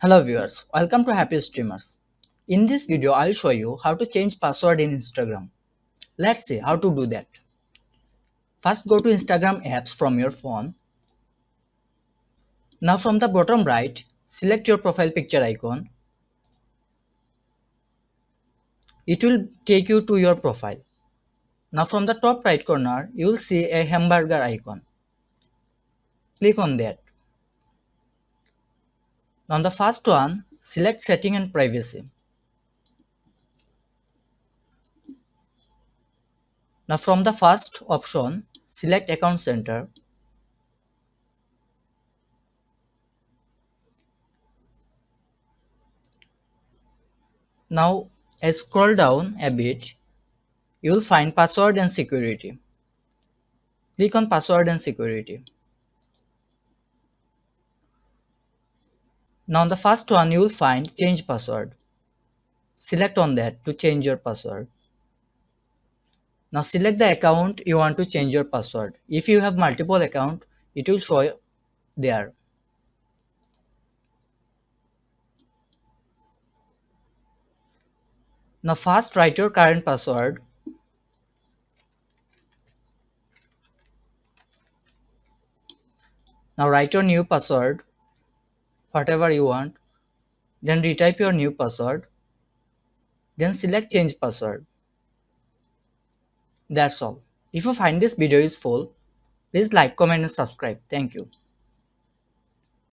Hello viewers, welcome to Happy Streamers. In this video, I'll show you how to change password in Instagram. Let's see how to do that. First go to Instagram apps from your phone. Now from the bottom right, select your profile picture icon. It will take you to your profile. Now from the top right corner, you will see a hamburger icon. Click on that. On the first one, select setting and privacy. Now from the first option, select account center. Now scroll down a bit. You will find password and security. Click on password and security. Now on the first one you will find change password. Select on that to change your password. Now select the account you want to change your password. If you have multiple account, it will show there. Now first write your current password. Now write your new password, whatever you want. Then retype your new password. Then select change password. That's all. If you find this video useful, please like, comment and subscribe. Thank you.